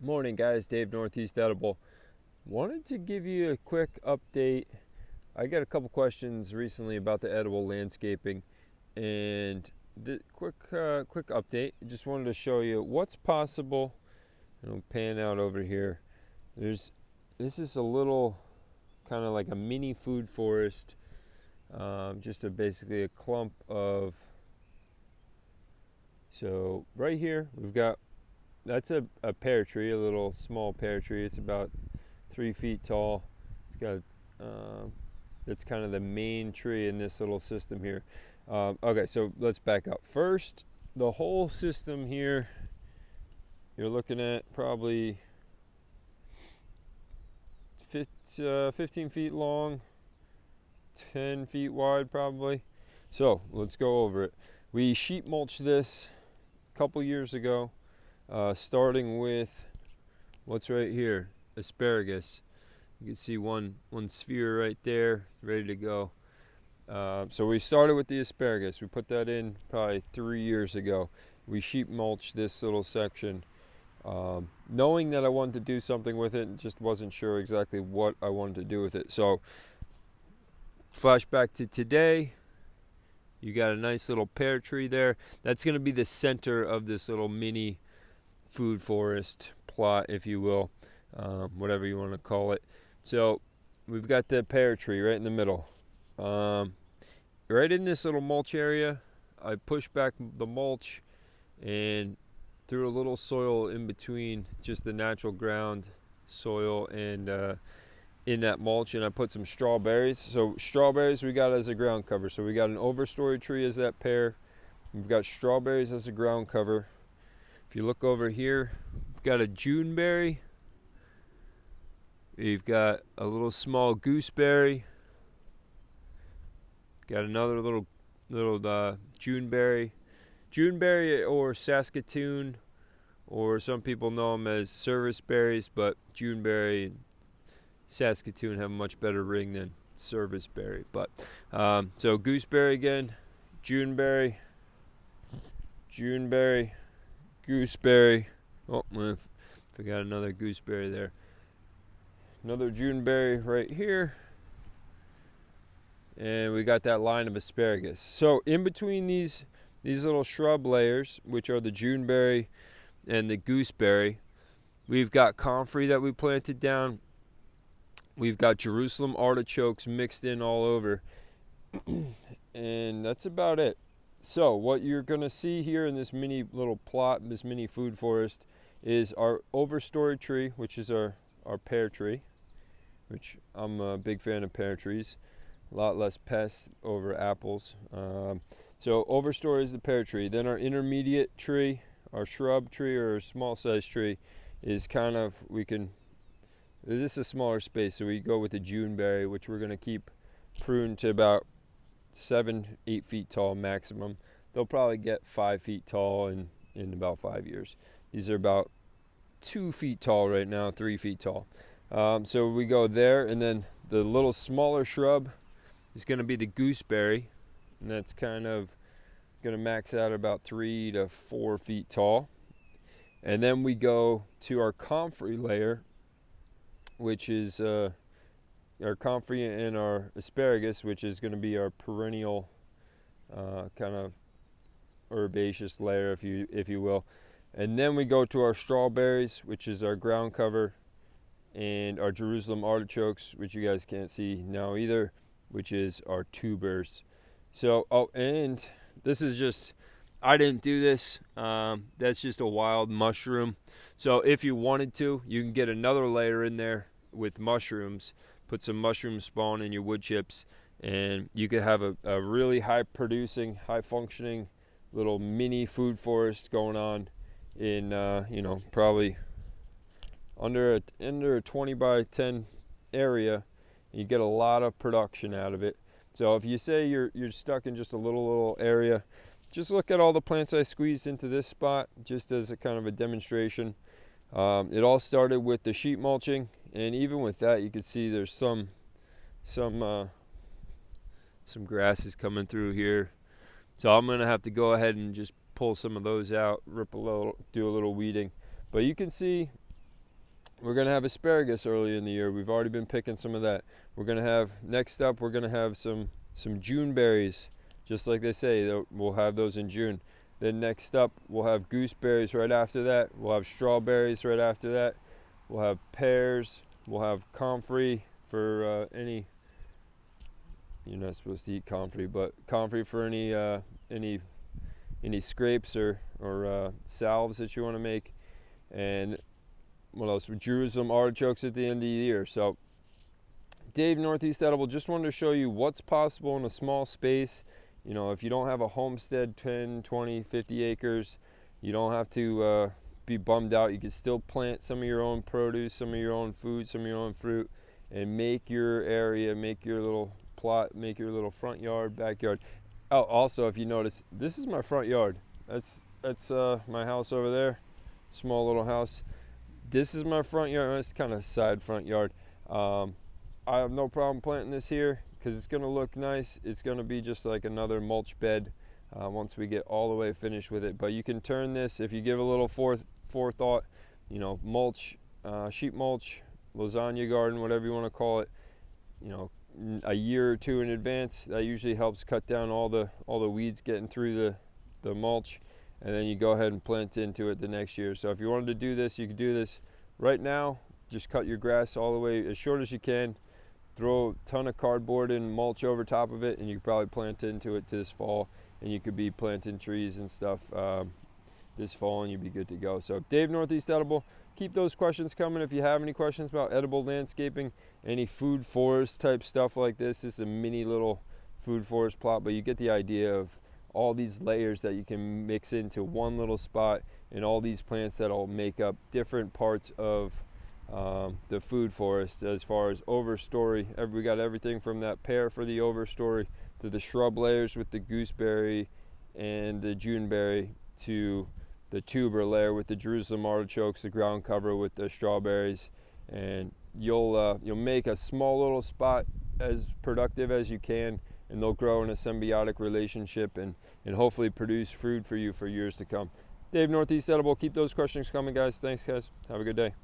Morning, guys. Dave, Northeast Edible. Wanted to give you a quick update. I got a couple questions recently about the edible landscaping, and the quick update. Just wanted to show you what's possible. I'll pan out over here. This is a little kind of like a mini food forest, basically a clump of. So right here we've got that's a pear tree, a little small pear tree. It's about 3 feet tall. It's got that's kind of the main tree in this little system here. Okay, so let's back up. First, the whole system here, you're looking at probably 15 feet long, 10 feet wide probably. So let's go over it. We sheet mulched this a couple years ago, starting with what's right here, asparagus. You can see one sphere right there, ready to go. So we started with the asparagus. We put that in probably 3 years ago. We sheet mulched this little section, knowing that I wanted to do something with it, and just wasn't sure exactly what I wanted to do with it. So flashback to today. You got a nice little pear tree there. That's going to be the center of this little mini food forest plot, if you will, whatever you want to call it. So we've got the pear tree right in the middle. Right in this little mulch area, I pushed back the mulch and threw a little soil in between just the natural ground soil and in that mulch, and I put some strawberries. So strawberries we got as a ground cover. So we got an overstory tree as that pear. We've got strawberries as a ground cover. If you look over here, we've got a Juneberry. We've got a little small gooseberry. Got another little Juneberry. Juneberry or Saskatoon, or some people know them as service berries, but Juneberry and Saskatoon have a much better ring than service berry. But so gooseberry again, Juneberry, gooseberry. Oh, I forgot another gooseberry there. Another Juneberry right here. And we got that line of asparagus. So in between these little shrub layers, which are the Juneberry and the gooseberry, we've got comfrey that we planted down. We've got Jerusalem artichokes mixed in all over. And that's about it. So what you're going to see here in this mini little plot, this mini food forest, is our overstory tree, which is our pear tree, which I'm a big fan of pear trees. A lot less pests over apples. So overstory is the pear tree. Then our intermediate tree, our shrub tree or our small size tree, is kind of, this is a smaller space, so we go with the Juneberry, which we're going to keep pruned to about 7-8 feet tall maximum. They'll probably get 5 feet tall in about 5 years. These are about 2 feet tall right now, 3 feet tall. So we go there, and then the little smaller shrub is going to be the gooseberry, and that's kind of going to max out about 3 to 4 feet tall. And then we go to our comfrey layer, which is our comfrey and our asparagus, which is going to be our perennial kind of herbaceous layer, if you will. And then we go to our strawberries, which is our ground cover, and our Jerusalem artichokes, which you guys can't see now either, which is our tubers. So, and this is just, I didn't do this. That's just a wild mushroom. So if you wanted to, you can get another layer in there with mushrooms, put some mushroom spawn in your wood chips, and you could have a really high producing, high functioning little mini food forest going on in, probably under a 20 by 10 area. You get a lot of production out of it. So if you say you're stuck in just a little area, just look at all the plants I squeezed into this spot, just as a kind of a demonstration. It all started with the sheet mulching, and even with that, you can see there's some grasses coming through here. So I'm gonna have to go ahead and just pull some of those out, rip a little, do a little weeding. But you can see We're going to have asparagus early in the year. We've already been picking some of that. We're going to have, next up, we're going to have some June berries. Just like they say, we'll have those in June. Then next up, we'll have gooseberries right after that. We'll have strawberries right after that. We'll have pears. We'll have comfrey for any, you're not supposed to eat comfrey, but comfrey for any scrapes or salves that you want to make. And what else? Jerusalem artichokes at the end of the year. So Dave, Northeast Edible, just wanted to show you what's possible in a small space. You know, if you don't have a homestead, 10, 20, 50 acres, you don't have to be bummed out. You can still plant some of your own produce, some of your own food, some of your own fruit, and make your area, make your little plot, make your little front yard, backyard. Oh, also, if you notice, this is my front yard. That's my house over there, small little house. This is my front yard. It's kind of side front yard. I have no problem planting this here because it's going to look nice. It's going to be just like another mulch bed once we get all the way finished with it. But you can turn this, if you give a little forethought, you know, mulch, sheep mulch, lasagna garden, whatever you want to call it, you know, a year or two in advance. That usually helps cut down all the weeds getting through the mulch. And then you go ahead and plant into it the next year. So if you wanted to do this, you could do this right now. Just cut your grass all the way as short as you can. Throw a ton of cardboard and mulch over top of it, and you could probably plant into it this fall. And you could be planting trees and stuff this fall, and you'd be good to go. So Dave, Northeast Edible, keep those questions coming. If you have any questions about edible landscaping, any food forest type stuff like this is a mini little food forest plot, but you get the idea of all these layers that you can mix into one little spot, and all these plants that'll make up different parts of the food forest. As far as overstory, we got everything from that pear for the overstory to the shrub layers with the gooseberry and the juneberry to the tuber layer with the Jerusalem artichokes, the ground cover with the strawberries, and you'll make a small little spot as productive as you can, and they'll grow in a symbiotic relationship and hopefully produce fruit for you for years to come. Dave, Northeast Edible, keep those questions coming, guys. Thanks, guys. Have a good day.